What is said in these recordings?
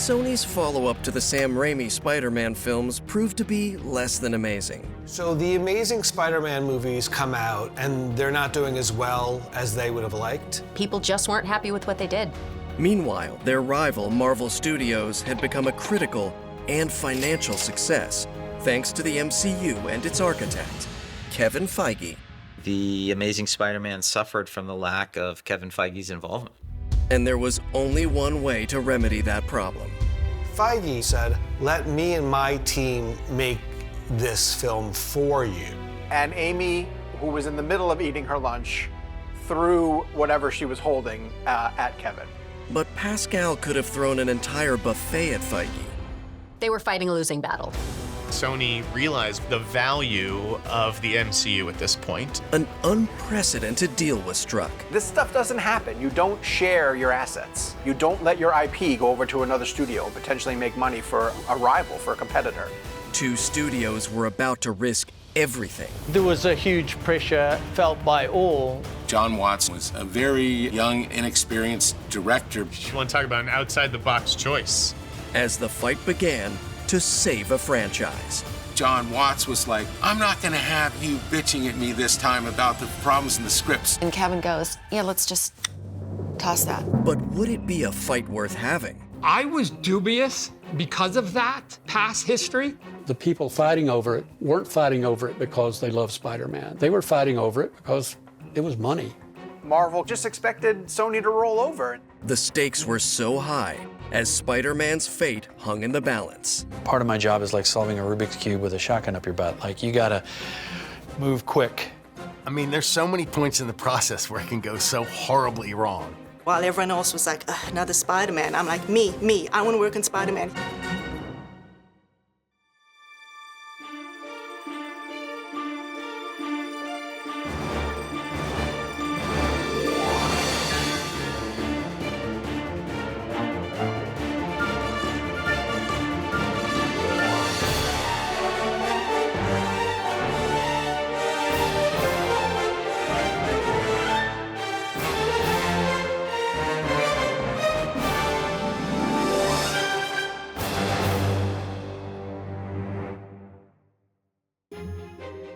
Sony's follow-up to the Sam Raimi Spider-Man films proved to be less than amazing. So the Amazing Spider-Man movies come out, and they're not doing as well as they would have liked. People just weren't happy with what they did. Meanwhile, their rival, Marvel Studios, had become a critical and financial success, thanks to the MCU and its architect, Kevin Feige. The Amazing Spider-Man suffered from the lack of Kevin Feige's involvement. And there was only one way to remedy that problem. Feige said, let me and my team make this film for you. And Amy, who was in the middle of eating her lunch, threw whatever she was holding at Kevin. But Pascal could have thrown an entire buffet at Feige. They were fighting a losing battle. Sony realized the value of the MCU at this point. An unprecedented deal was struck. This stuff doesn't happen. You don't share your assets. You don't let your IP go over to another studio and potentially make money for a rival, for a competitor. Two studios were about to risk everything. There was a huge pressure felt by all. John Watts was a very young, inexperienced director. You want to talk about an outside-the-box choice. As the fight began to save a franchise. John Watts was like, I'm not gonna have you bitching at me this time about the problems in the scripts. And Kevin goes, yeah, let's just toss that. But would it be a fight worth having? I was dubious because of that past history. The people fighting over it weren't fighting over it because they love Spider-Man. They were fighting over it because it was money. Marvel just expected Sony to roll over. The stakes were so high as Spider-Man's fate hung in the balance. Part of my job is like solving a Rubik's Cube with a shotgun up your butt. Like, you gotta move quick. I mean, there's so many points in the process where it can go so horribly wrong. While everyone else was like, another Spider-Man, I'm like, me, I want to work on Spider-Man.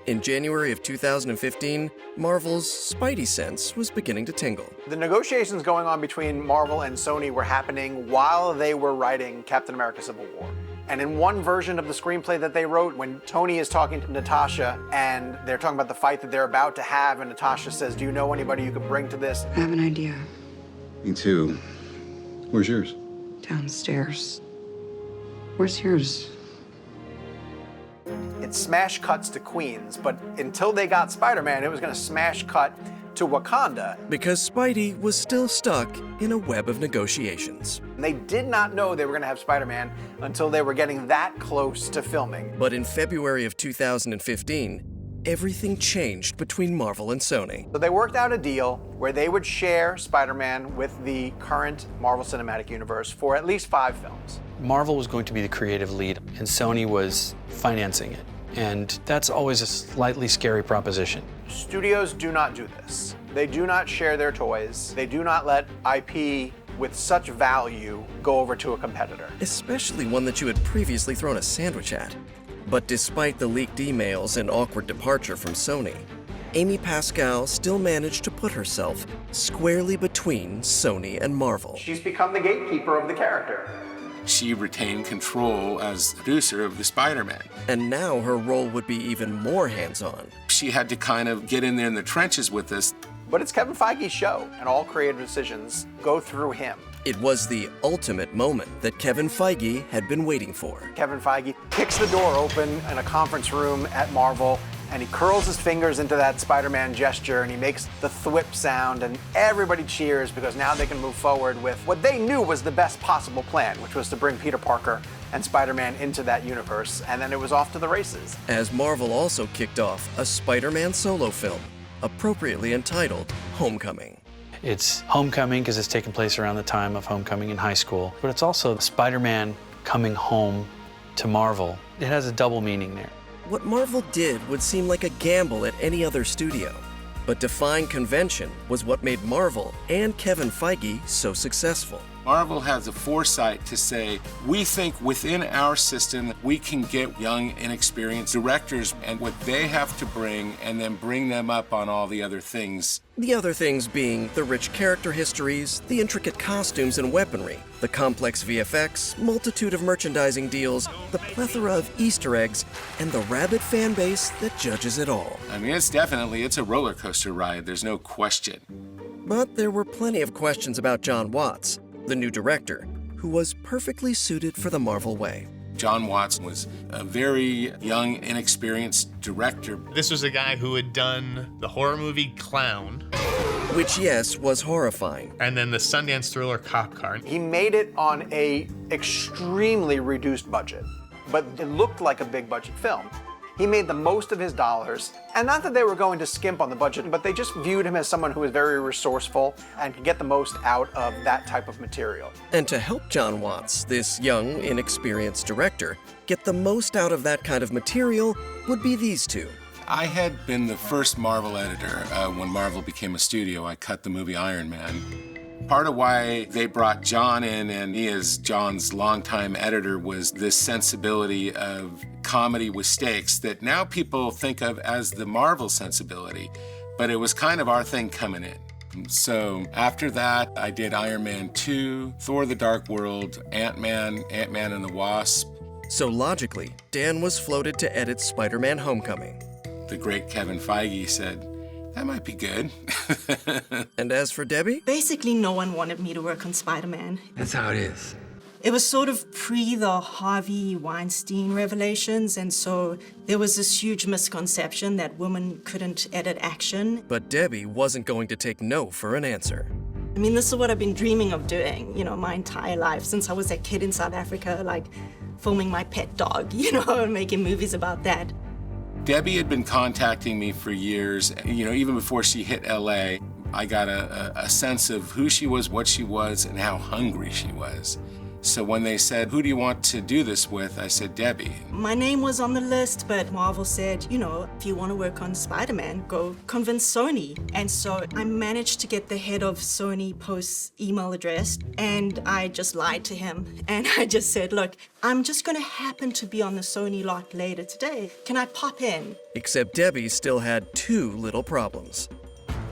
In January of 2015, Marvel's Spidey sense was beginning to tingle. The negotiations going on between Marvel and Sony were happening while they were writing Captain America: Civil War. And in one version of the screenplay that they wrote, when Tony is talking to Natasha and they're talking about the fight that they're about to have, and Natasha says, do you know anybody you could bring to this? I have an idea. Me too. Where's yours? Downstairs. Where's yours? It smash cuts to Queens, but until they got Spider-Man, it was going to smash cut to Wakanda. Because Spidey was still stuck in a web of negotiations. And they did not know they were going to have Spider-Man until they were getting that close to filming. But in February of 2015, everything changed between Marvel and Sony. So they worked out a deal where they would share Spider-Man with the current Marvel Cinematic Universe for at least 5 films. Marvel was going to be the creative lead, and Sony was financing it. And that's always a slightly scary proposition. Studios do not do this. They do not share their toys. They do not let IP with such value go over to a competitor. Especially one that you had previously thrown a sandwich at. But despite the leaked emails and awkward departure from Sony, Amy Pascal still managed to put herself squarely between Sony and Marvel. She's become the gatekeeper of the character. She retained control as producer of the Spider-Man. And now her role would be even more hands-on. She had to kind of get in there in the trenches with this. But it's Kevin Feige's show, and all creative decisions go through him. It was the ultimate moment that Kevin Feige had been waiting for. Kevin Feige kicks the door open in a conference room at Marvel, and he curls his fingers into that Spider-Man gesture, and he makes the thwip sound, and everybody cheers because now they can move forward with what they knew was the best possible plan, which was to bring Peter Parker and Spider-Man into that universe, and then it was off to the races. As Marvel also kicked off a Spider-Man solo film, appropriately entitled Homecoming. It's Homecoming because it's taking place around the time of Homecoming in high school, but it's also Spider-Man coming home to Marvel. It has a double meaning there. What Marvel did would seem like a gamble at any other studio. But defying convention was what made Marvel and Kevin Feige so successful. Marvel has the foresight to say, we think within our system we can get young, inexperienced directors and what they have to bring, and then bring them up on all the other things. The other things being the rich character histories, the intricate costumes and weaponry, the complex VFX, multitude of merchandising deals, the plethora of Easter eggs, and the rabid fan base that judges it all. I mean, it's a roller coaster ride, there's no question. But there were plenty of questions about John Watts, the new director, who was perfectly suited for the Marvel way. John Watts was a very young, inexperienced director. This was a guy who had done the horror movie Clown. Which, yes, was horrifying. And then the Sundance thriller Cop Car. He made it on a extremely reduced budget, but it looked like a big budget film. He made the most of his dollars, and not that they were going to skimp on the budget, but they just viewed him as someone who was very resourceful and could get the most out of that type of material. And to help John Watts, this young, inexperienced director, get the most out of that kind of material would be these two. I had been the first Marvel editor. When Marvel became a studio, I cut the movie Iron Man. Part of why they brought John in, and he as John's longtime editor, was this sensibility of comedy with stakes that now people think of as the Marvel sensibility, but it was kind of our thing coming in. So after that, I did Iron Man 2, Thor the Dark World, Ant-Man and the Wasp. So logically, Dan was floated to edit Spider-Man Homecoming. The great Kevin Feige said, that might be good. And as for Debbie? Basically, no one wanted me to work on Spider-Man. That's how it is. It was sort of pre the Harvey Weinstein revelations, and so there was this huge misconception that women couldn't edit action. But Debbie wasn't going to take no for an answer. I mean, this is what I've been dreaming of doing, my entire life since I was a kid in South Africa, like filming my pet dog, and making movies about that. Debbie had been contacting me for years, even before she hit LA. I got a sense of who she was, what she was, and how hungry she was. So when they said, who do you want to do this with? I said, Debbie. My name was on the list, but Marvel said, if you want to work on Spider-Man, go convince Sony. And so I managed to get the head of Sony Post's email address, and I just lied to him. And I just said, look, I'm just going to happen to be on the Sony lot later today. Can I pop in? Except Debbie still had two little problems.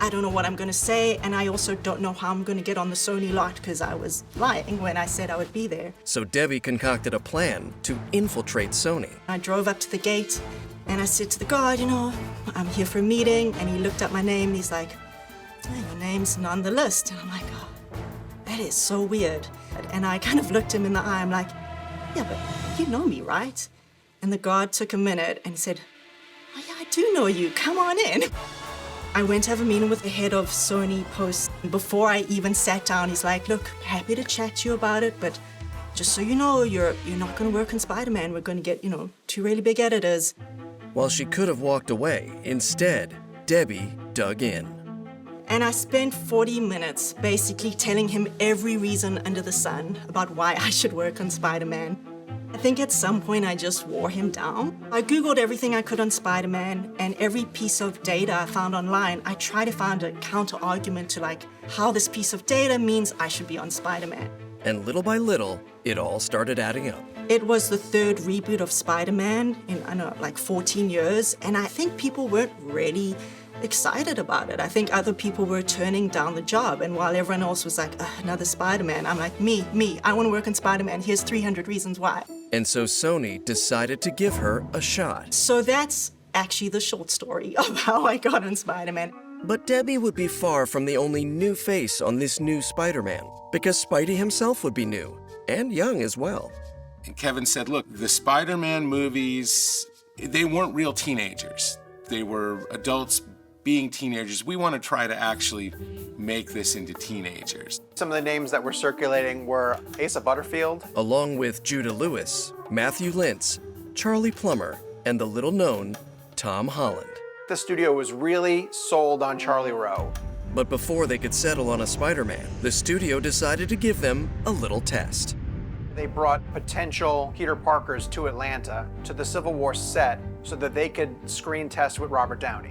I don't know what I'm going to say, and I also don't know how I'm going to get on the Sony lot because I was lying when I said I would be there. So Debbie concocted a plan to infiltrate Sony. I drove up to the gate, and I said to the guard, I'm here for a meeting, and he looked at my name, and he's like, your name's not on the list. And I'm like, oh, that is so weird. And I kind of looked him in the eye, I'm like, yeah, but you know me, right? And the guard took a minute and said, oh yeah, I do know you, come on in. I went to have a meeting with the head of Sony Post. Before I even sat down, he's like, look, happy to chat to you about it, but just so you know, you're not going to work on Spider-Man. We're going to get, two really big editors. While she could have walked away, instead, Debbie dug in. And I spent 40 minutes basically telling him every reason under the sun about why I should work on Spider-Man. I think at some point I just wore him down. I Googled everything I could on Spider-Man, and every piece of data I found online, I tried to find a counter-argument to how this piece of data means I should be on Spider-Man. And little by little, it all started adding up. It was the third reboot of Spider-Man in, 14 years, and I think people weren't really excited about it. I think other people were turning down the job, and while everyone else was like, another Spider-Man, I'm like, me, I want to work on Spider-Man. Here's 300 reasons why. And so Sony decided to give her a shot. So that's actually the short story of how I got on Spider-Man. But Debbie would be far from the only new face on this new Spider-Man, because Spidey himself would be new, and young as well. And Kevin said, look, the Spider-Man movies, they weren't real teenagers. They were adults being teenagers. We want to try to actually make this into teenagers. Some of the names that were circulating were Asa Butterfield, along with Judah Lewis, Matthew Lintz, Charlie Plummer, and the little-known Tom Holland. The studio was really sold on Charlie Rowe. But before they could settle on a Spider-Man, the studio decided to give them a little test. They brought potential Peter Parkers to Atlanta, to the Civil War set, so that they could screen test with Robert Downey.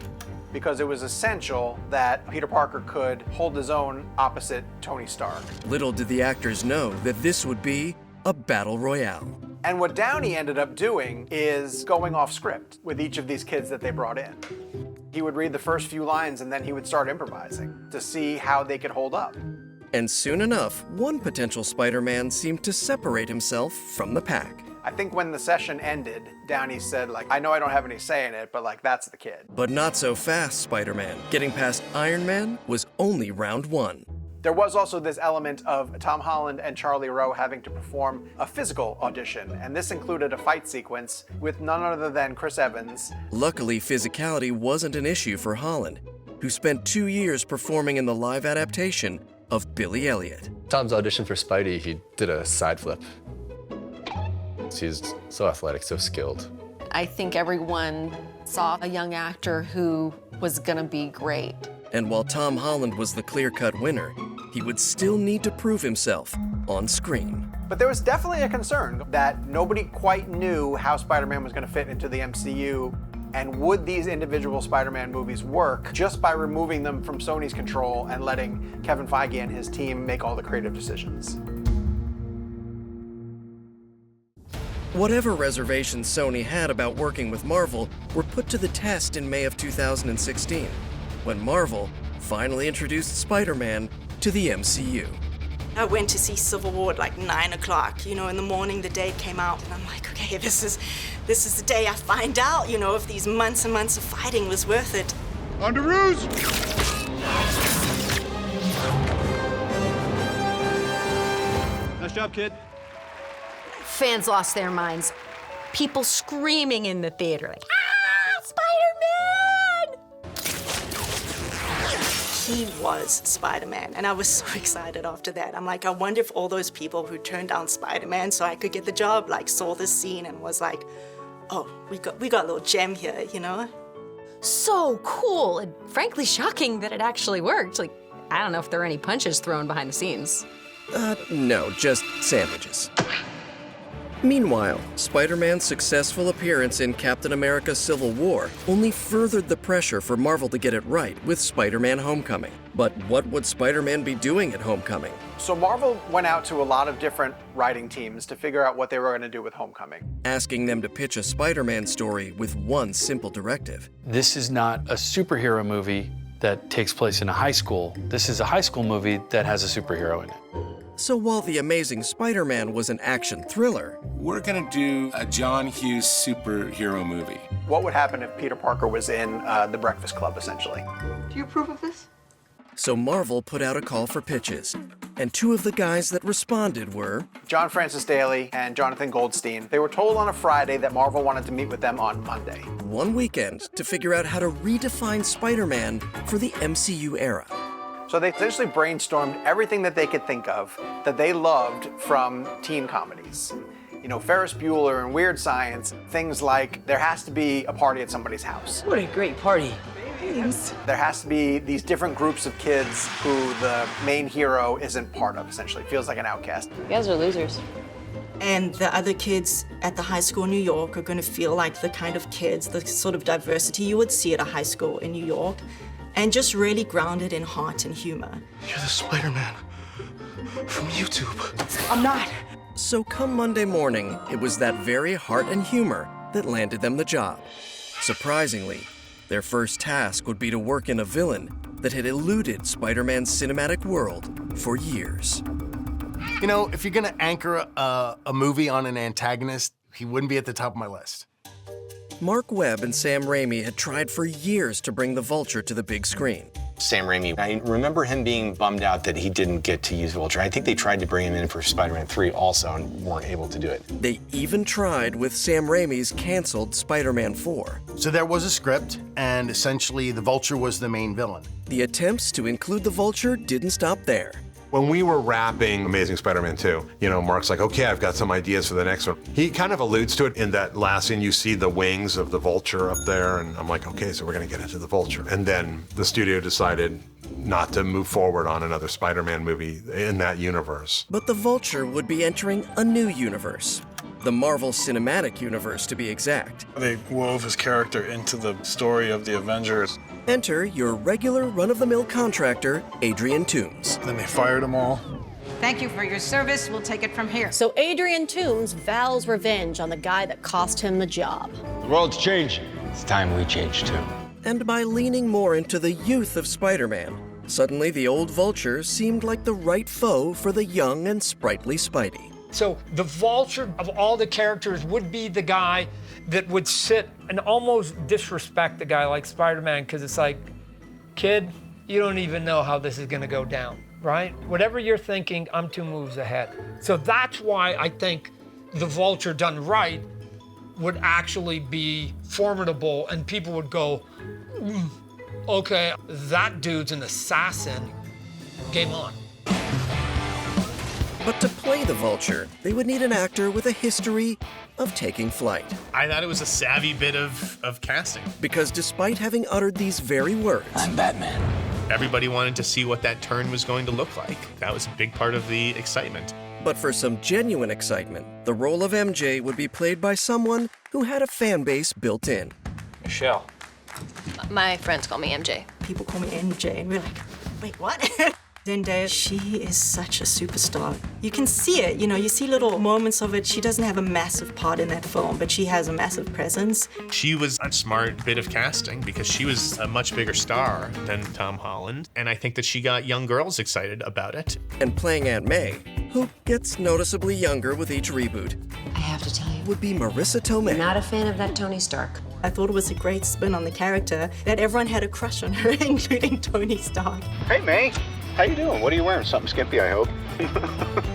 because it was essential that Peter Parker could hold his own opposite Tony Stark. Little did the actors know that this would be a battle royale. And what Downey ended up doing is going off script with each of these kids that they brought in. He would read the first few lines and then he would start improvising to see how they could hold up. And soon enough, one potential Spider-Man seemed to separate himself from the pack. I think when the session ended, Downey said, like, I know I don't have any say in it, but like, that's the kid. But not so fast, Spider-Man. Getting past Iron Man was only round one. There was also this element of Tom Holland and Charlie Rowe having to perform a physical audition, and this included a fight sequence with none other than Chris Evans. Luckily, physicality wasn't an issue for Holland, who spent 2 years performing in the live adaptation of Billy Elliot. Tom's audition for Spidey, he did a side flip. He's so athletic, so skilled. I think everyone saw a young actor who was gonna be great. And while Tom Holland was the clear-cut winner, he would still need to prove himself on screen. But there was definitely a concern that nobody quite knew how Spider-Man was going to fit into the MCU, and would these individual Spider-Man movies work just by removing them from Sony's control and letting Kevin Feige and his team make all the creative decisions. Whatever reservations Sony had about working with Marvel were put to the test in May of 2016, when Marvel finally introduced Spider-Man to the MCU. I went to see Civil War at like 9 o'clock, in the morning the day it came out, and I'm like, okay, this is the day I find out, if these months and months of fighting was worth it. Under ruse! Nice job, kid. Fans lost their minds. People screaming in the theater, like, He was Spider-Man, and I was so excited after that. I'm like, I wonder if all those people who turned down Spider-Man so I could get the job, saw this scene and was like, oh, we got a little gem here, So cool, and frankly shocking that it actually worked. I don't know if there were any punches thrown behind the scenes. No, just sandwiches. Meanwhile, Spider-Man's successful appearance in Captain America: Civil War only furthered the pressure for Marvel to get it right with Spider-Man: Homecoming. But what would Spider-Man be doing at Homecoming? So Marvel went out to a lot of different writing teams to figure out what they were going to do with Homecoming. Asking them to pitch a Spider-Man story with one simple directive. This is not a superhero movie that takes place in a high school. This is a high school movie that has a superhero in it. So while The Amazing Spider-Man was an action thriller, we're gonna do a John Hughes superhero movie. What would happen if Peter Parker was in The Breakfast Club, essentially? Do you approve of this? So Marvel put out a call for pitches, and two of the guys that responded were John Francis Daley and Jonathan Goldstein. They were told on a Friday that Marvel wanted to meet with them on Monday. One weekend to figure out how to redefine Spider-Man for the MCU era. So they essentially brainstormed everything that they could think of that they loved from teen comedies. Ferris Bueller and Weird Science, things like there has to be a party at somebody's house. What a great party. There has to be these different groups of kids who the main hero isn't part of, essentially. Feels like an outcast. You guys are losers. And the other kids at the high school in New York are going to feel like the kind of kids, the sort of diversity you would see at a high school in New York, and just really grounded in heart and humor. You're the Spider-Man from YouTube. I'm not. So come Monday morning, it was that very heart and humor that landed them the job. Surprisingly, their first task would be to work in a villain that had eluded Spider-Man's cinematic world for years. If you're gonna anchor a movie on an antagonist, he wouldn't be at the top of my list. Mark Webb and Sam Raimi had tried for years to bring the Vulture to the big screen. Sam Raimi, I remember him being bummed out that he didn't get to use Vulture. I think they tried to bring him in for Spider-Man 3 also and weren't able to do it. They even tried with Sam Raimi's canceled Spider-Man 4. So there was a script, and essentially the Vulture was the main villain. The attempts to include the Vulture didn't stop there. When we were wrapping Amazing Spider-Man 2, Mark's like, okay, I've got some ideas for the next one. He kind of alludes to it in that last scene. You see the wings of the Vulture up there, and I'm like, okay, so we're gonna get into the Vulture. And then the studio decided not to move forward on another Spider-Man movie in that universe. But the Vulture would be entering a new universe. the Marvel Cinematic Universe to be exact. They wove his character into the story of the Avengers. Enter your regular run-of-the-mill contractor, Adrian Toomes. Then they fired them all. Thank you for your service. We'll take it from here. So Adrian Toomes vows revenge on the guy that cost him the job. The world's changing. It's time we change too. And by leaning more into the youth of Spider-Man, suddenly the old Vulture seemed like the right foe for the young and sprightly Spidey. So the Vulture of all the characters would be the guy that would sit and almost disrespect a guy like Spider-Man, because it's like, kid, you don't even know how this is gonna go down, right? Whatever you're thinking, I'm 2 moves ahead. So that's why I think the Vulture done right would actually be formidable, and people would go, okay, that dude's an assassin, game on. But to play the Vulture, they would need an actor with a history of taking flight. I thought it was a savvy bit of casting. Because despite having uttered these very words, I'm Batman. Everybody wanted to see what that turn was going to look like. That was a big part of the excitement. But for some genuine excitement, the role of MJ would be played by someone who had a fan base built in. Michelle. My friends call me MJ. People call me MJ, and we're like, wait, what? Zendaya, she is such a superstar. You can see it, you see little moments of it. She doesn't have a massive part in that film, but she has a massive presence. She was a smart bit of casting because she was a much bigger star than Tom Holland, and I think that she got young girls excited about it. And playing Aunt May, who gets noticeably younger with each reboot, I have to tell you, would be Marissa Tomei. not a fan of that Tony Stark. I thought it was a great spin on the character that everyone had a crush on her, including Tony Stark. Hey, May. How you doing? What are you wearing? Something skimpy, I hope.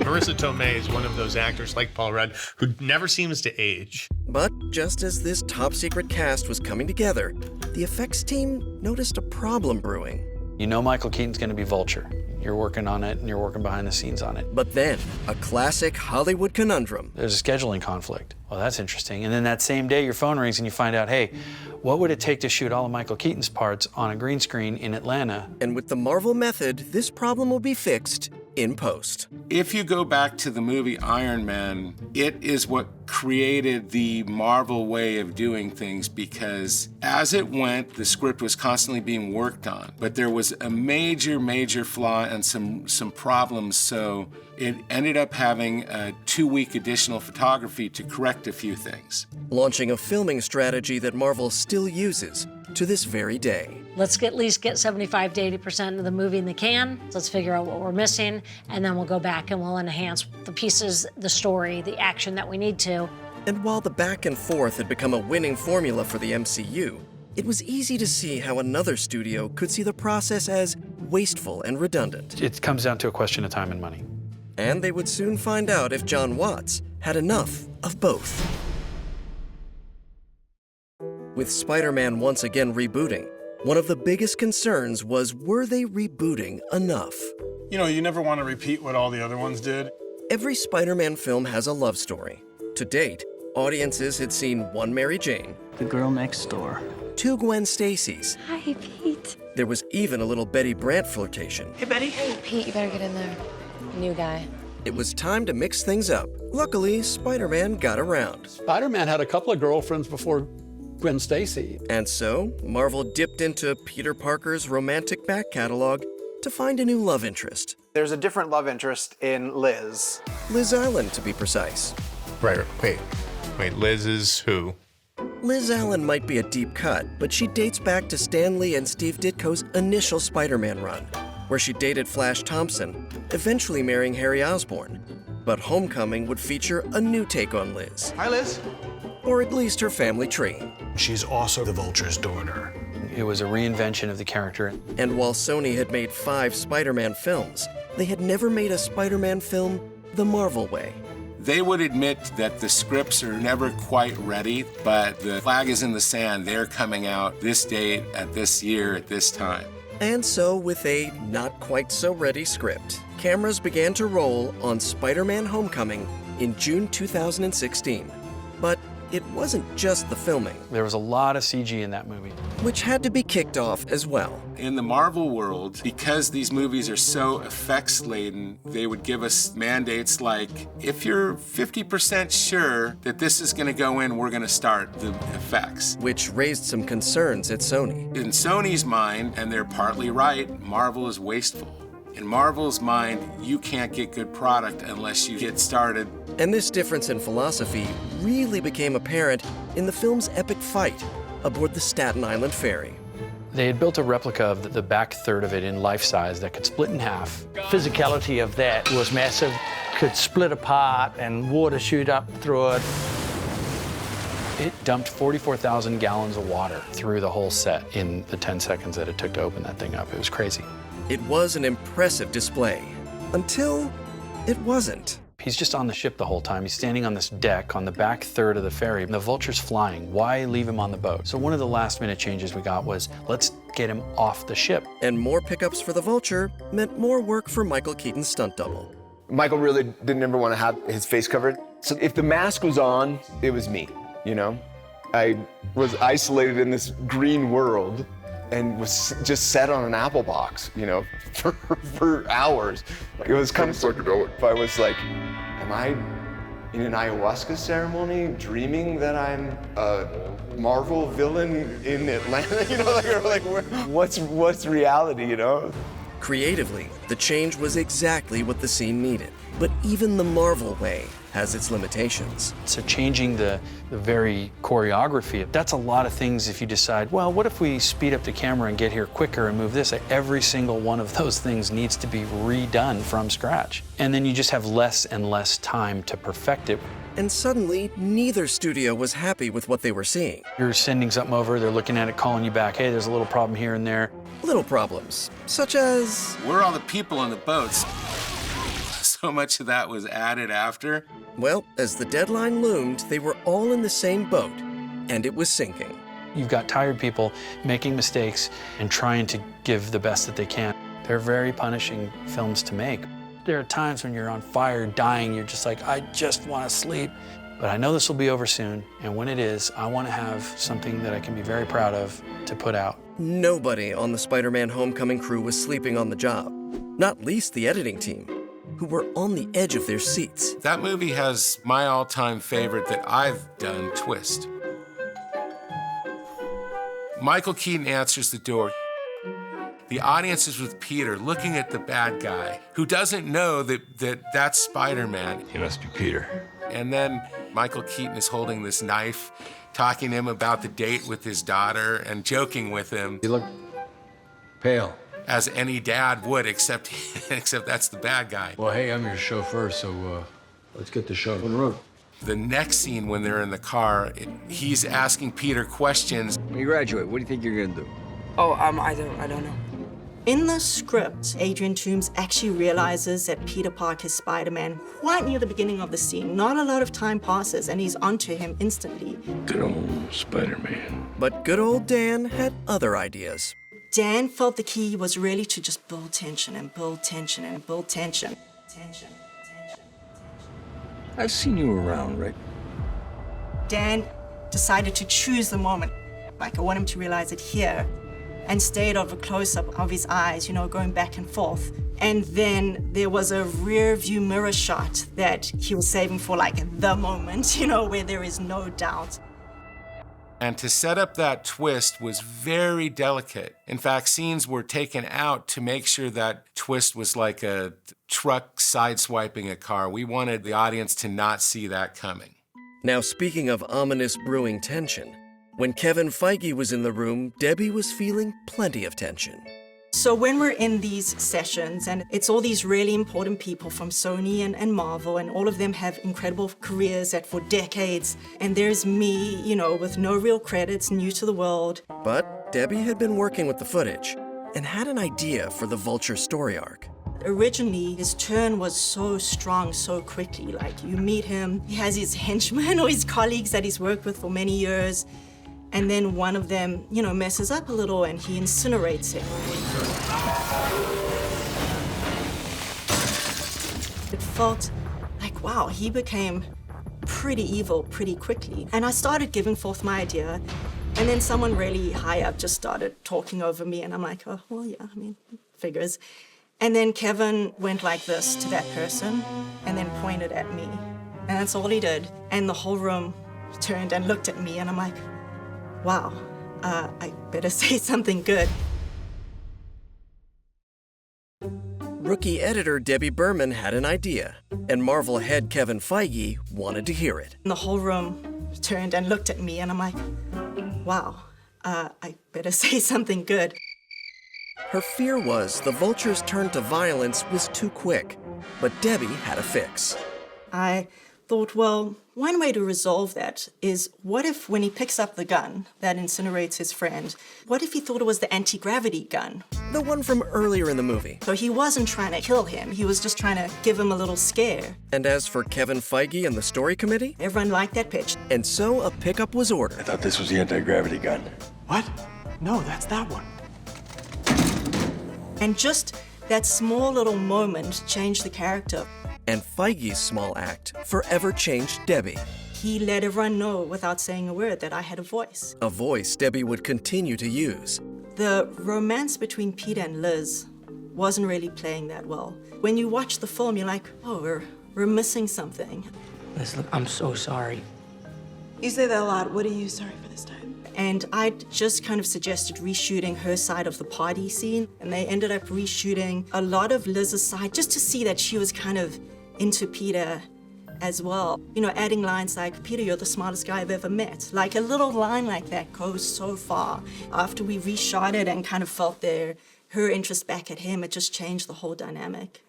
Marissa Tomei is one of those actors like Paul Rudd who never seems to age. But just as this top-secret cast was coming together, the effects team noticed a problem brewing. You know Michael Keaton's going to be Vulture. You're working on it, and you're working behind the scenes on it. But then, a classic Hollywood conundrum. There's a scheduling conflict. Well, that's interesting. And then that same day, your phone rings and you find out, hey, what would it take to shoot all of Michael Keaton's parts on a green screen in Atlanta? And with the Marvel method, this problem will be fixed in post. If you go back to the movie Iron Man, it is what created the Marvel way of doing things, because as it went, the script was constantly being worked on. But there was a major flaw and some problems, so it ended up having a 2-week additional photography to correct a few things. Launching a filming strategy that Marvel still uses to this very day. Let's at least get 75 to 80% of the movie in the can. Let's figure out what we're missing, and then we'll go back and we'll enhance the pieces, the story, the action that we need to. And while the back and forth had become a winning formula for the MCU, it was easy to see how another studio could see the process as wasteful and redundant. It comes down to a question of time and money. And they would soon find out if John Watts had enough of both. With Spider-Man once again rebooting, one of the biggest concerns was, were they rebooting enough? You never want to repeat what all the other ones did. Every Spider-Man film has a love story. To date, audiences had seen one Mary Jane, the girl next door, 2 Gwen Stacys. Hi, Pete. There was even a little Betty Brant flirtation. Hey, Betty. Hey, Pete, you better get in there. New guy. It was time to mix things up. Luckily, Spider-Man got around. Spider-Man had a couple of girlfriends before Gwen Stacy. And so, Marvel dipped into Peter Parker's romantic back catalog to find a new love interest. There's a different love interest in Liz. Liz Allen, to be precise. Right, wait, Liz is who? Liz Allen might be a deep cut, but she dates back to Stan Lee and Steve Ditko's initial Spider-Man run, where she dated Flash Thompson, eventually marrying Harry Osborn. But Homecoming would feature a new take on Liz. Hi, Liz. Or at least her family tree. She's also the Vulture's daughter. It was a reinvention of the character. And while Sony had made 5 Spider-Man films, they had never made a Spider-Man film the Marvel way. They would admit that the scripts are never quite ready, but the flag is in the sand. They're coming out this date, at this year, at this time. And so, with a not-quite-so-ready script, cameras began to roll on Spider-Man Homecoming in June 2016. But it wasn't just the filming. There was a lot of CG in that movie. Which had to be kicked off as well. In the Marvel world, because these movies are so effects-laden, they would give us mandates like, if you're 50% sure that this is going to go in, we're going to start the effects. Which raised some concerns at Sony. In Sony's mind, and they're partly right, Marvel is wasteful. In Marvel's mind, you can't get good product unless you get started. And this difference in philosophy really became apparent in the film's epic fight aboard the Staten Island ferry. They had built a replica of the back third of it in life size that could split in half. Physicality of that was massive. Could split apart and water shoot up through it. It dumped 44,000 gallons of water through the whole set in the 10 seconds that it took to open that thing up. It was crazy. It was an impressive display, until it wasn't. He's just on the ship the whole time. He's standing on this deck on the back third of the ferry. The Vulture's flying. Why leave him on the boat? So one of the last minute changes we got was, let's get him off the ship. And more pickups for the Vulture meant more work for Michael Keaton's stunt double. Michael really didn't ever want to have his face covered. So if the mask was on, it was me, you know? I was isolated in this green world and was just set on an apple box, you know, for hours. It was kind of psychedelic. I was like, am I in an ayahuasca ceremony dreaming that I'm a Marvel villain in Atlanta? You know, like what's reality, you know? Creatively, the change was exactly what the scene needed. But even the Marvel way has its limitations. So changing the very choreography, that's a lot of things if you decide, well, what if we speed up the camera and get here quicker and move this? Every single one of those things needs to be redone from scratch. And then you just have less and less time to perfect it. And suddenly, neither studio was happy with what they were seeing. You're sending something over, they're looking at it, calling you back, hey, there's a little problem here and there. Little problems, such as... Where are all the people on the boats? So much of that was added after. Well, as the deadline loomed, they were all in the same boat, and it was sinking. You've got tired people making mistakes and trying to give the best that they can. They're very punishing films to make. There are times when you're on fire, dying, you're just like, I just want to sleep. But I know this will be over soon, and when it is, I want to have something that I can be very proud of to put out. Nobody on the Spider-Man Homecoming crew was sleeping on the job, not least the editing team, who were on the edge of their seats. That movie has my all-time favorite that I've done, Twist. Michael Keaton answers the door. The audience is with Peter, looking at the bad guy, who doesn't know that that's Spider-Man. He must be Peter. And then Michael Keaton is holding this knife, talking to him about the date with his daughter and joking with him. You look pale. As any dad would, except that's the bad guy. Well, hey, I'm your chauffeur, so let's get the show on the road. The next scene when they're in the car, he's asking Peter questions. When you graduate, what do you think you're gonna do? Oh, I don't know. In the script, Adrian Toombs actually realizes that Peter Parker's Spider-Man right near the beginning of the scene. Not a lot of time passes, and he's onto him instantly. Good old Spider-Man. But good old Dan had other ideas. Dan felt the key was really to just build tension and build tension and build tension. Tension. I've seen you around, right? Dan decided to choose the moment. Like, I want him to realize it here, and stayed over a close-up of his eyes, you know, going back and forth. And then there was a rear view mirror shot that he was saving for like the moment, you know, where there is no doubt. And to set up that twist was very delicate. In fact, scenes were taken out to make sure that twist was like a truck sideswiping a car. We wanted the audience to not see that coming. Now, speaking of ominous brewing tension, when Kevin Feige was in the room, Debbie was feeling plenty of tension. So when we're in these sessions, and it's all these really important people from Sony and Marvel, and all of them have incredible careers that for decades, and there's me, you know, with no real credits, new to the world. But Debbie had been working with the footage and had an idea for the Vulture story arc. Originally, his turn was so strong so quickly. Like, you meet him, he has his henchmen or his colleagues that he's worked with for many years, and then one of them, you know, messes up a little and he incinerates him. It felt like, wow, he became pretty evil pretty quickly. And I started giving forth my idea, and then someone really high up just started talking over me, and I'm like, oh, well, yeah, I mean, figures. And then Kevin went like this to that person and then pointed at me. And that's all he did. And the whole room turned and looked at me, and I'm like, wow, I better say something good. Rookie editor Debbie Berman had an idea, and Marvel head Kevin Feige wanted to hear it. And the whole room turned and looked at me, and I'm like, wow, I better say something good. Her fear was the Vulture's turn to violence was too quick, but Debbie had a fix. I thought, well, one way to resolve that is, what if when he picks up the gun that incinerates his friend, what if he thought it was the anti-gravity gun? The one from earlier in the movie. So he wasn't trying to kill him, he was just trying to give him a little scare. And as for Kevin Feige and the story committee? Everyone liked that pitch. And so a pickup was ordered. I thought this was the anti-gravity gun. What? No, that's that one. And just that small little moment changed the character. And Feige's small act forever changed Debbie. He let everyone know without saying a word that I had a voice. A voice Debbie would continue to use. The romance between Peter and Liz wasn't really playing that well. When you watch the film, you're like, oh, we're missing something. Liz, look, I'm so sorry. You say that a lot. What are you sorry for this time? And I just kind of suggested reshooting her side of the party scene, and they ended up reshooting a lot of Liz's side just to see that she was kind of into Peter as well. You know, adding lines like, Peter, you're the smartest guy I've ever met. Like a little line like that goes so far. After we reshot it and kind of felt her interest back at him, it just changed the whole dynamic.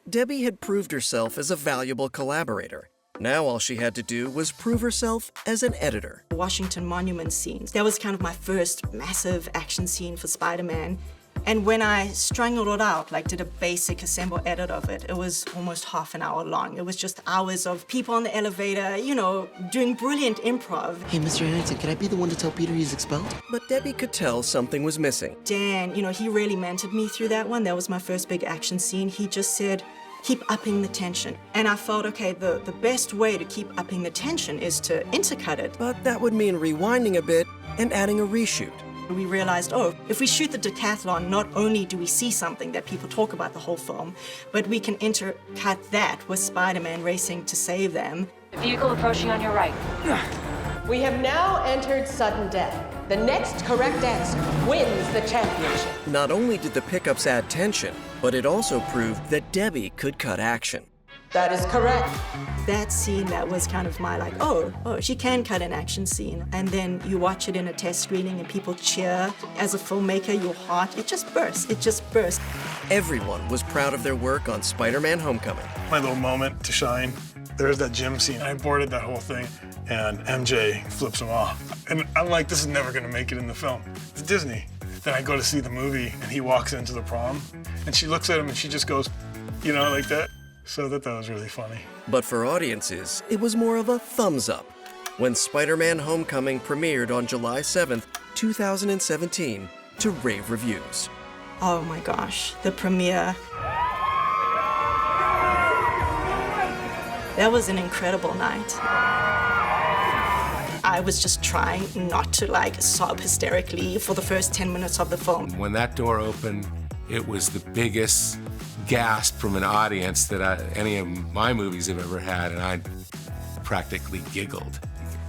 Debbie had proved herself as a valuable collaborator. Now all she had to do was prove herself as an editor. The Washington Monument scenes, that was kind of my first massive action scene for Spider-Man. And when I strangled it out, like did a basic assemble edit of it, it was almost half an hour long. It was just hours of people on the elevator, you know, doing brilliant improv. Hey, Mr. Anderson, can I be the one to tell Peter he's expelled? But Debbie could tell something was missing. Dan, you know, he really mentored me through that one. That was my first big action scene. He just said, keep upping the tension. And I felt, okay, the best way to keep upping the tension is to intercut it. But that would mean rewinding a bit and adding a reshoot. We realized, oh, if we shoot the decathlon, not only do we see something that people talk about the whole film, but we can intercut that with Spider-Man racing to save them. Vehicle approaching on your right. We have now entered sudden death. The next correct answer wins the championship. Not only did the pickups add tension, but it also proved that Debbie could cut action. That is correct. That scene, that was kind of my like, oh, she can cut an action scene. And then you watch it in a test screening and people cheer. As a filmmaker, your heart, it just bursts. It just bursts. Everyone was proud of their work on Spider-Man Homecoming. My little moment to shine. There's that gym scene. I boarded that whole thing, and MJ flips him off. And I'm like, this is never gonna make it in the film. It's Disney. Then I go to see the movie, and he walks into the prom, and she looks at him, and she just goes, you know, like that. So that was really funny. But for audiences, it was more of a thumbs up when Spider-Man Homecoming premiered on July 7th, 2017, to rave reviews. Oh my gosh, the premiere. That was an incredible night. I was just trying not to like sob hysterically for the first 10 minutes of the film. When that door opened, it was the biggest gasp from an audience that any of my movies have ever had, and I practically giggled.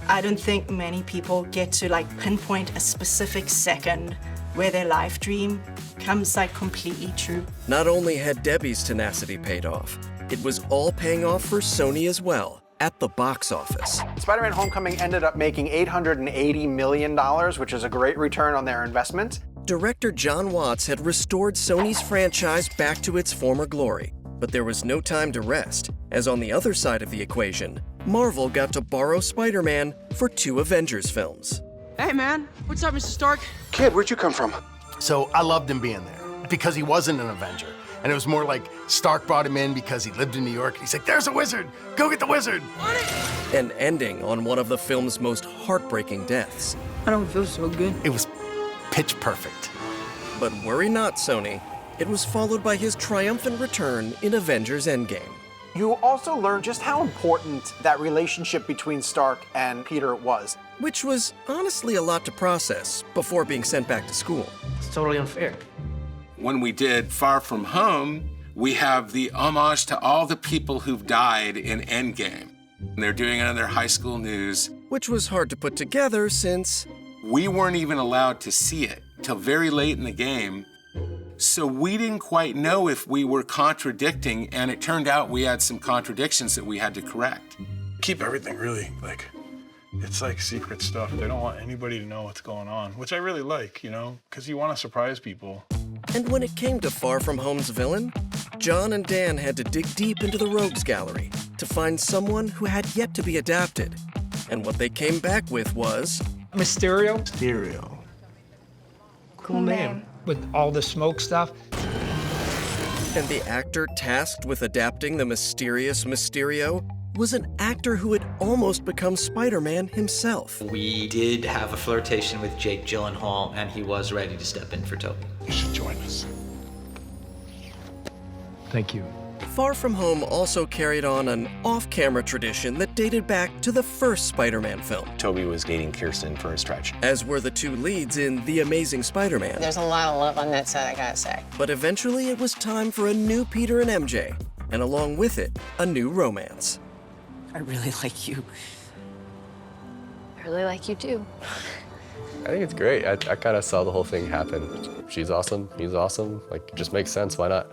I don't think many people get to like pinpoint a specific second where their life dream comes like completely true. Not only had Debbie's tenacity paid off, it was all paying off for Sony as well at the box office. Spider-Man Homecoming ended up making $880 million, which is a great return on their investment. Director John Watts had restored Sony's franchise back to its former glory, but there was no time to rest, as on the other side of the equation, Marvel got to borrow Spider-Man for 2 Avengers films. Hey, man. What's up, Mr. Stark? Kid, where'd you come from? So I loved him being there because he wasn't an Avenger. And it was more like Stark brought him in because he lived in New York. He's like, there's a wizard. Go get the wizard. And ending on one of the film's most heartbreaking deaths. I don't feel so good. It was pitch perfect. But worry not, Sony. It was followed by his triumphant return in Avengers Endgame. You also learn just how important that relationship between Stark and Peter was. Which was honestly a lot to process before being sent back to school. It's totally unfair. When we did Far From Home, we have the homage to all the people who've died in Endgame. And they're doing it on their high school news. Which was hard to put together since we weren't even allowed to see it till very late in the game. So we didn't quite know if we were contradicting, and it turned out we had some contradictions that we had to correct. Keep everything really, it's like secret stuff. They don't want anybody to know what's going on, which I really like, because you want to surprise people. And when it came to Far From Home's villain, John and Dan had to dig deep into the rogues gallery to find someone who had yet to be adapted. And what they came back with was Mysterio. Mysterio. Cool name. With all the smoke stuff. And the actor tasked with adapting the mysterious Mysterio was an actor who had almost become Spider-Man himself. We did have a flirtation with Jake Gyllenhaal, and he was ready to step in for Toby. You should join us. Thank you. Far From Home also carried on an off-camera tradition that dated back to the first Spider-Man film. Toby was dating Kirsten for a stretch. As were the two leads in The Amazing Spider-Man. There's a lot of love on that set, I gotta say. But eventually it was time for a new Peter and MJ, and along with it, a new romance. I really like you. I really like you too. I think it's great. I kind of saw the whole thing happen. She's awesome, he's awesome. It just makes sense, why not?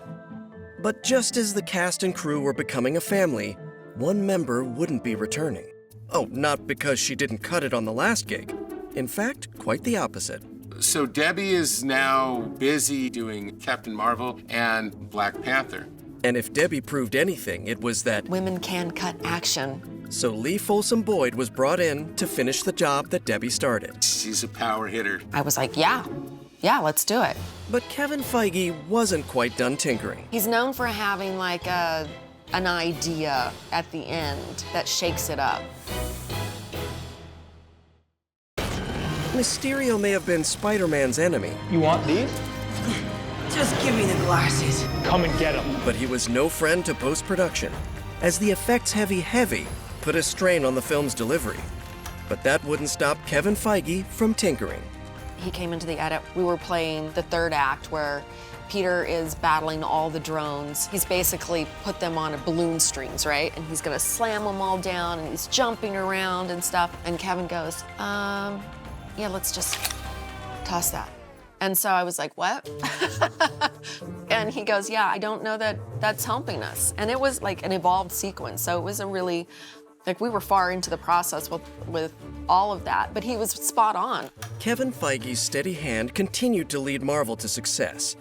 But just as the cast and crew were becoming a family, one member wouldn't be returning. Oh, not because she didn't cut it on the last gig. In fact, quite the opposite. So Debbie is now busy doing Captain Marvel and Black Panther. And if Debbie proved anything, it was that women can cut action. So Lee Folsom Boyd was brought in to finish the job that Debbie started. She's a power hitter. I was like, yeah, let's do it. But Kevin Feige wasn't quite done tinkering. He's known for having an idea at the end that shakes it up. Mysterio may have been Spider-Man's enemy. You want these? Just give me the glasses. Come and get them. But he was no friend to post-production, as the effects heavy put a strain on the film's delivery. But that wouldn't stop Kevin Feige from tinkering. He came into the edit. We were playing the third act where Peter is battling all the drones. He's basically put them on balloon strings, right? And he's gonna slam them all down and he's jumping around and stuff. And Kevin goes, yeah, let's just toss that. And so I was like, what? And he goes, yeah, I don't know that that's helping us. And it was like an evolved sequence. So it was a really, we were far into the process with all of that, but he was spot on. Kevin Feige's steady hand continued to lead Marvel to success,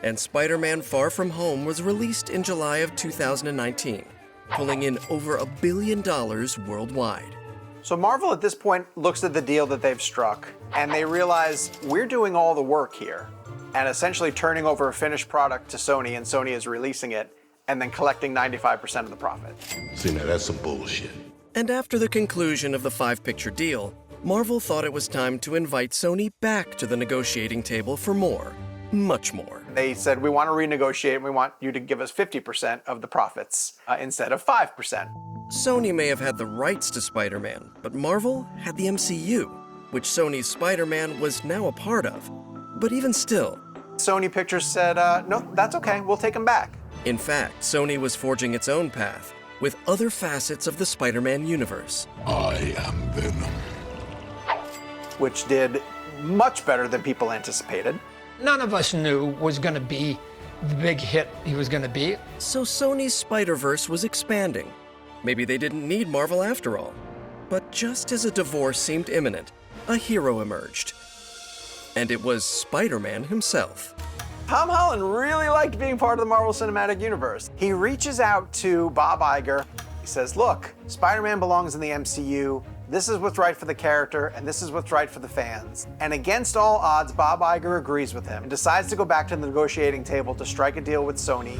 and Spider-Man Far From Home was released in July of 2019, pulling in over $1 billion worldwide. So Marvel at this point looks at the deal that they've struck, and they realize we're doing all the work here, and essentially turning over a finished product to Sony, and Sony is releasing it, and then collecting 95% of the profit. See, now that's some bullshit. And after the conclusion of the 5-picture deal, Marvel thought it was time to invite Sony back to the negotiating table for more, much more. They said, we want to renegotiate, and we want you to give us 50% of the profits instead of 5%. Sony may have had the rights to Spider-Man, but Marvel had the MCU, which Sony's Spider-Man was now a part of. But even still, Sony Pictures said, no, that's okay, we'll take him back. In fact, Sony was forging its own path with other facets of the Spider-Man universe. I am Venom. Which did much better than people anticipated. None of us knew was going to be the big hit he was going to be. So Sony's Spider-Verse was expanding. Maybe they didn't need Marvel after all. But just as a divorce seemed imminent, a hero emerged. And it was Spider-Man himself. Tom Holland really liked being part of the Marvel Cinematic Universe. He reaches out to Bob Iger. He says, look, Spider-Man belongs in the MCU. This is what's right for the character, and this is what's right for the fans. And against all odds, Bob Iger agrees with him and decides to go back to the negotiating table to strike a deal with Sony.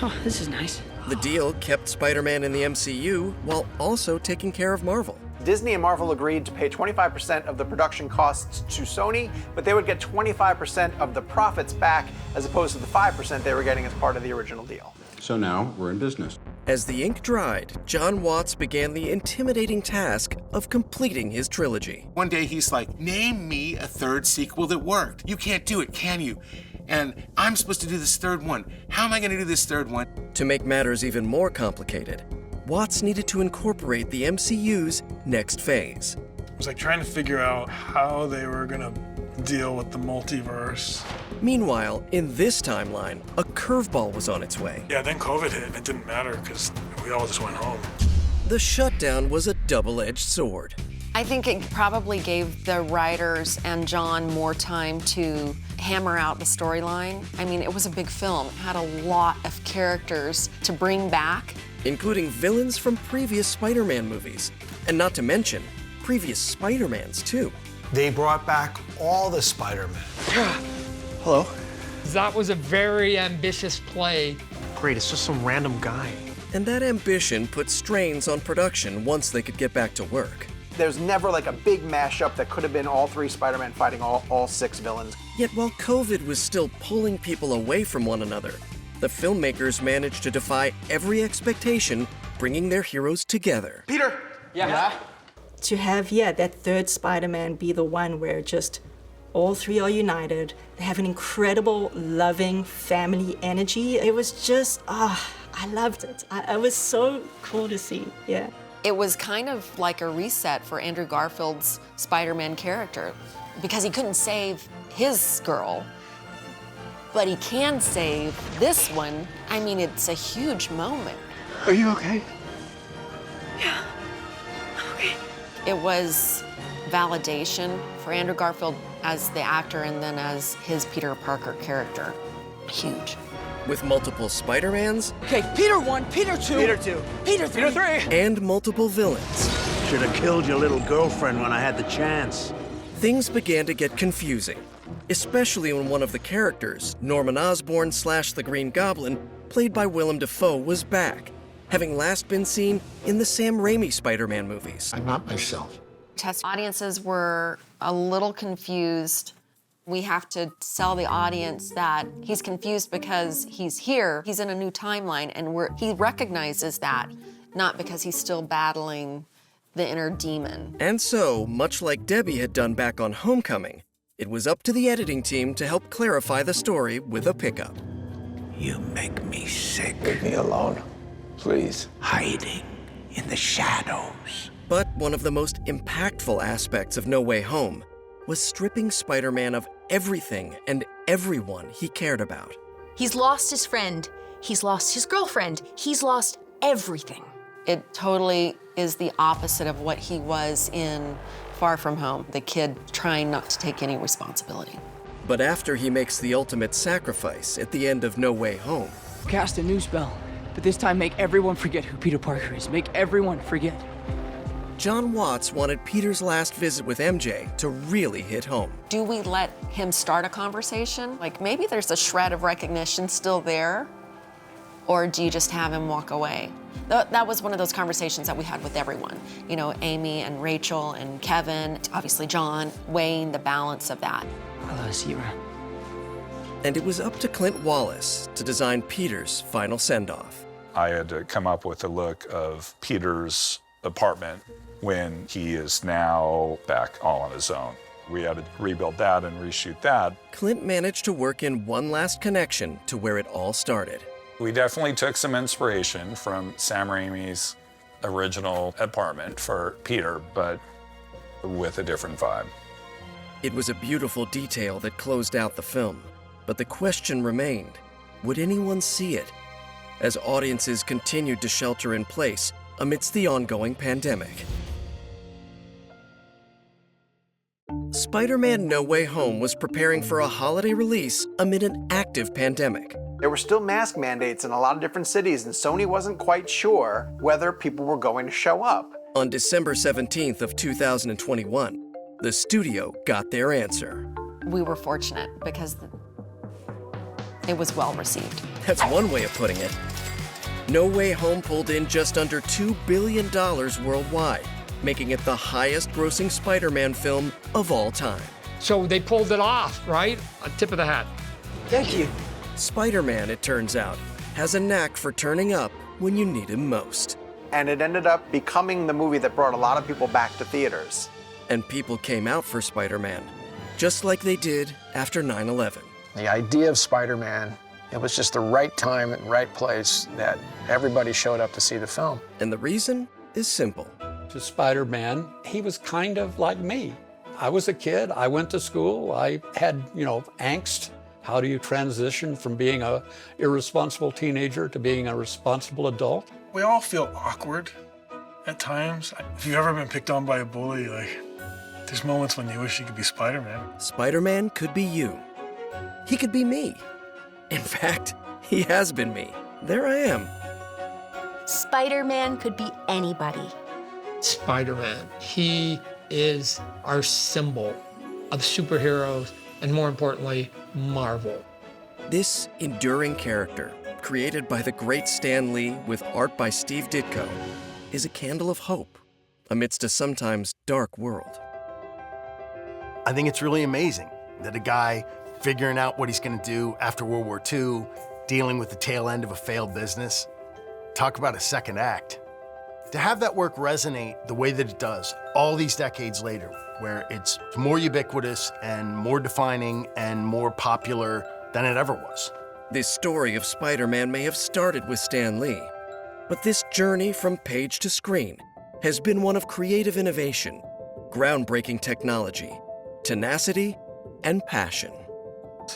Oh, this is nice. The deal kept Spider-Man in the MCU while also taking care of Marvel. Disney and Marvel agreed to pay 25% of the production costs to Sony, but they would get 25% of the profits back as opposed to the 5% they were getting as part of the original deal. So now we're in business. As the ink dried, John Watts began the intimidating task of completing his trilogy. One day he's like, name me a third sequel that worked. You can't do it, can you? And I'm supposed to do this third one. How am I going to do this third one? To make matters even more complicated, Watts needed to incorporate the MCU's next phase. It was like trying to figure out how they were gonna deal with the multiverse. Meanwhile, in this timeline, a curveball was on its way. Yeah, then COVID hit and it didn't matter because we all just went home. The shutdown was a double-edged sword. I think it probably gave the writers and John more time to hammer out the storyline. I mean, it was a big film. It had a lot of characters to bring back. Including villains from previous Spider-Man movies. And not to mention, previous Spider-Mans, too. They brought back all the Spider-Man. Hello? That was a very ambitious play. Great, it's just some random guy. And that ambition put strains on production once they could get back to work. There's never like a big mashup that could have been all three Spider-Man fighting all six villains. Yet while COVID was still pulling people away from one another, the filmmakers managed to defy every expectation, bringing their heroes together. Peter! Yeah? To have, that third Spider-Man be the one where just all three are united. They have an incredible, loving family energy. It was just, I loved it. It was so cool to see, yeah. It was kind of like a reset for Andrew Garfield's Spider-Man character because he couldn't save his girl, but he can save this one. I mean, it's a huge moment. Are you okay? Yeah, okay. It was validation for Andrew Garfield as the actor and then as his Peter Parker character. Huge. With multiple Spider-Mans. Okay, Peter 1, Peter 2. Peter 2. Peter 3. Peter 3. And multiple villains. Should have killed your little girlfriend when I had the chance. Things began to get confusing, especially when one of the characters, Norman Osborn / the Green Goblin, played by Willem Dafoe, was back, having last been seen in the Sam Raimi Spider-Man movies. I'm not myself. Test audiences were a little confused. We have to sell the audience that he's confused because he's here, he's in a new timeline, and he recognizes that, not because he's still battling the inner demon. And so, much like Debbie had done back on Homecoming, it was up to the editing team to help clarify the story with a pickup. You make me sick. Leave me alone, please. Hiding in the shadows. But one of the most impactful aspects of No Way Home was stripping Spider-Man of everything and everyone he cared about. He's lost his friend, he's lost his girlfriend, he's lost everything. It totally is the opposite of what he was in Far From Home, the kid trying not to take any responsibility. But after he makes the ultimate sacrifice at the end of No Way Home, Cast a new spell, but this time make everyone forget who Peter Parker is. Make everyone forget. John Watts wanted Peter's last visit with MJ to really hit home. Do we let him start a conversation? Like maybe there's a shred of recognition still there, or do you just have him walk away? That was one of those conversations that we had with everyone. You know, Amy and Rachel and Kevin, obviously John, weighing the balance of that. I love Sierra. And it was up to Clint Wallace to design Peter's final send-off. I had to come up with a look of Peter's apartment when he is now back all on his own. We had to rebuild that and reshoot that. Clint managed to work in one last connection to where it all started. We definitely took some inspiration from Sam Raimi's original apartment for Peter, but with a different vibe. It was a beautiful detail that closed out the film, but the question remained, would anyone see it? As audiences continued to shelter in place amidst the ongoing pandemic. Spider-Man No Way Home was preparing for a holiday release amid an active pandemic. There were still mask mandates in a lot of different cities, and Sony wasn't quite sure whether people were going to show up. On December 17th of 2021, the studio got their answer. We were fortunate because it was well received. That's one way of putting it. No Way Home pulled in just under $2 billion worldwide, making it the highest-grossing Spider-Man film of all time. So they pulled it off, right? A tip of the hat. Thank you. Spider-Man, it turns out, has a knack for turning up when you need him most. And it ended up becoming the movie that brought a lot of people back to theaters. And people came out for Spider-Man, just like they did after 9/11. The idea of Spider-Man, it was just the right time and right place that everybody showed up to see the film. And the reason is simple. To Spider-Man, he was kind of like me. I was a kid, I went to school, I had, angst. How do you transition from being a irresponsible teenager to being a responsible adult? We all feel awkward at times. If you've ever been picked on by a bully, there's moments when you wish you could be Spider-Man. Spider-Man could be you. He could be me. In fact, he has been me. There I am. Spider-Man could be anybody. Spider-Man, he is our symbol of superheroes and, more importantly, Marvel. This enduring character, created by the great Stan Lee with art by Steve Ditko, is a candle of hope amidst a sometimes dark world. I think it's really amazing that a guy figuring out what he's going to do after World War II, dealing with the tail end of a failed business, talk about a second act. To have that work resonate the way that it does all these decades later, where it's more ubiquitous and more defining and more popular than it ever was. This story of Spider-Man may have started with Stan Lee, but this journey from page to screen has been one of creative innovation, groundbreaking technology, tenacity, and passion.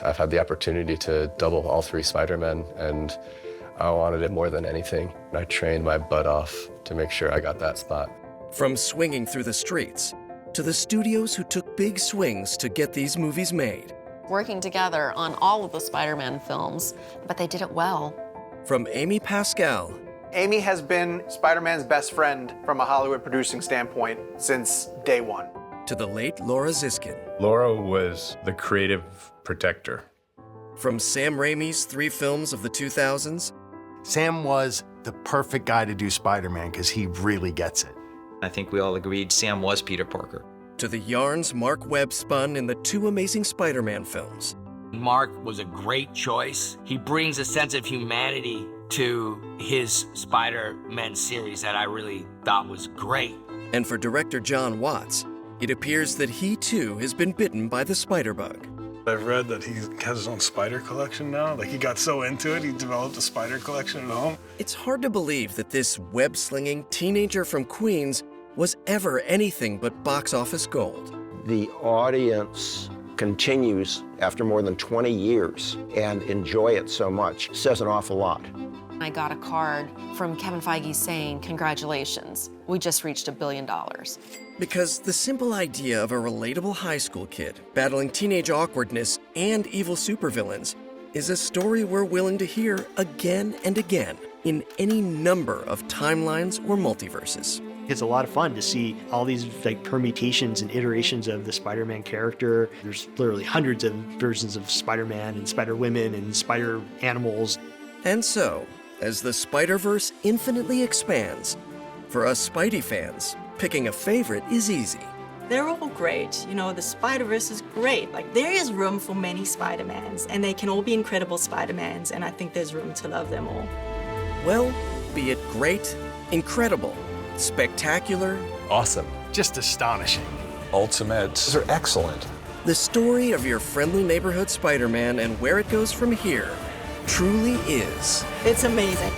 I've had the opportunity to double all 3 Spider-Men, and I wanted it more than anything. I trained my butt off to make sure I got that spot. From swinging through the streets to the studios who took big swings to get these movies made. Working together on all of the Spider-Man films, but they did it well. From Amy Pascal. Amy has been Spider-Man's best friend from a Hollywood producing standpoint since day one. To the late Laura Ziskin. Laura was the creative protector. From Sam Raimi's 3 films of the 2000s. Sam was the perfect guy to do Spider-Man because he really gets it. I think we all agreed Sam was Peter Parker. To the yarns Mark Webb spun in the 2 Amazing Spider-Man films. Mark was a great choice. He brings a sense of humanity to his Spider-Man series that I really thought was great. And for director John Watts, it appears that he too has been bitten by the spider bug. I've read that he has his own spider collection now. He got so into it, he developed a spider collection at home. It's hard to believe that this web-slinging teenager from Queens was ever anything but box office gold. The audience continues after more than 20 years and enjoy it so much. It says an awful lot. I got a card from Kevin Feige saying, "Congratulations, we just reached $1 billion." Because the simple idea of a relatable high school kid battling teenage awkwardness and evil supervillains is a story we're willing to hear again and again in any number of timelines or multiverses. It's a lot of fun to see all these permutations and iterations of the Spider-Man character. There's literally hundreds of versions of Spider-Man and Spider-Women and Spider-Animals. And so, as the Spider-Verse infinitely expands, for us Spidey fans, picking a favorite is easy. They're all great. The Spider-Verse is great. There is room for many Spider-Mans, and they can all be incredible Spider-Mans, and I think there's room to love them all. Well, be it great, incredible, spectacular, awesome, just astonishing, ultimate. Those are excellent. The story of your friendly neighborhood Spider-Man and where it goes from here truly is. It's amazing.